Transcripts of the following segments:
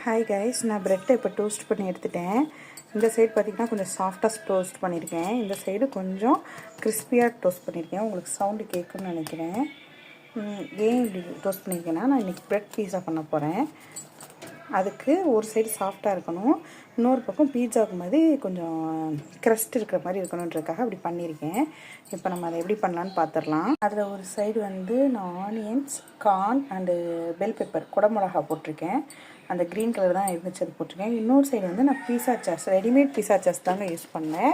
Hi guys, நான் ப்ரெட்டை இப்போ டோஸ்ட் பண்ணி எடுத்துட்டேன். இந்த சைடு பார்த்திங்கன்னா கொஞ்சம் சாஃப்டாக டோஸ்ட் பண்ணியிருக்கேன். இந்த சைடு கொஞ்சம் கிறிஸ்பியாக டோஸ்ட் பண்ணியிருக்கேன். உங்களுக்கு சவுண்டு கேட்குன்னு நினைக்கிறேன். ஏன் இப்படி டோஸ்ட் பண்ணியிருக்கேன்னா, நான் இன்றைக்கி ப்ரெட் பீஸா பண்ண போகிறேன். அதுக்கு ஒரு சைடு சாஃப்டாக இருக்கணும், இன்னொரு பக்கம் பீட்சாவுக்கு மாதிரி கொஞ்சம் க்ரஸ்ட் இருக்கிற மாதிரி இருக்கணுன்றதுக்காக அப்படி பண்ணியிருக்கேன். இப்போ நம்ம அதை எப்படி பண்ணலான்னு பார்த்துடலாம். அதில் ஒரு சைடு நான் onions, corn and bell pepper, குடமிளகா போட்டிருக்கேன். அந்த க்ரீன் கலர் தான் இருந்துச்சு, அது போட்டிருக்கேன். இன்னொரு சைடு நான் பீஸா சாஸ், ரெடிமேட் பீஸா சாஸ் தாங்க யூஸ் பண்ணேன்.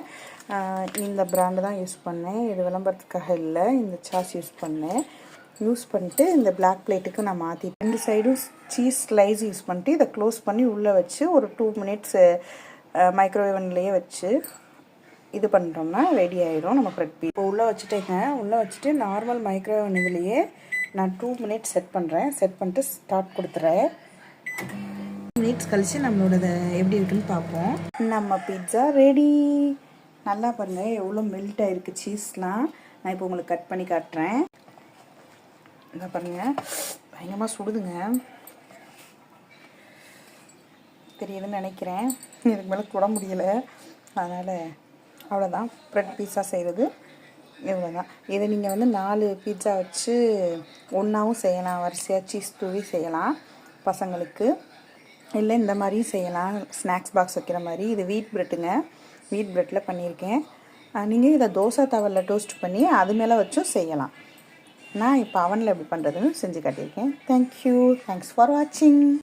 இந்த பிராண்டு தான் யூஸ் பண்ணேன். இது விளம்பரத்துக்காக இல்லை, இந்த சாஸ் யூஸ் பண்ணேன். யூஸ் பண்ணிட்டு இந்த பிளாக் பிளேட்டுக்கு நான் மாற்றி 2 சைடும் சீஸ் ஸ்லைஸ் யூஸ் பண்ணிட்டு இதை க்ளோஸ் பண்ணி உள்ளே வச்சு ஒரு 2 மினிட்ஸ் மைக்ரோவேவன்லேயே வச்சு இது பண்ணிட்டோம்னா ரெடி ஆகிடும் நம்ம ப்ரெட் பீஸ். இப்போ உள்ளே வச்சுட்டேங்க. உள்ளே வச்சுட்டு நார்மல் மைக்ரோவேவன் இதுலேயே நான் 2 மினிட்ஸ் செட் பண்ணுறேன். செட் பண்ணிட்டு ஸ்டார்ட் கொடுத்துறேன். 2 மினிட்ஸ் கழித்து நம்மளோட எப்படி இருக்குன்னு பார்ப்போம். நம்ம பீட்சா ரெடி. நல்லா பாருங்கள் எவ்வளோ மெல்ட் ஆகிருக்கு சீஸ்லாம். நான் இப்போ உங்களுக்கு கட் பண்ணி காட்டுறேன். இதை பாருங்கள், பயங்கரமாக சுடுதுங்க, தெரியுதுன்னு நினைக்கிறேன். இதுக்கு மேலே தொட முடியலை. அதனால் அவ்வளோதான், ப்ரெட் பீஸா செய்கிறது இவ்வளோதான். இதை நீங்கள் 4 பீட்சா வச்சு ஒன்றாவும் செய்யலாம், வரிசையாக சீஸ் தூவி செய்யலாம் பசங்களுக்கு. இல்லை இந்த மாதிரியும் செய்யலாம், ஸ்நாக்ஸ் பாக்ஸ் வைக்கிற மாதிரி. இது வீட் ப்ரெட்டுங்க, வீட் ப்ரெட்டில் பண்ணியிருக்கேன். நீங்கள் இதை தோசை தவலில் டோஸ்ட் பண்ணி அது மேலே வச்சும் செய்யலாம். நான் இப்போ அவனில் எப்படி பண்ணுறதுன்னு செஞ்சு காட்டியிருக்கேன். தேங்க்யூ, தேங்க்ஸ் ஃபார் வாட்சிங்.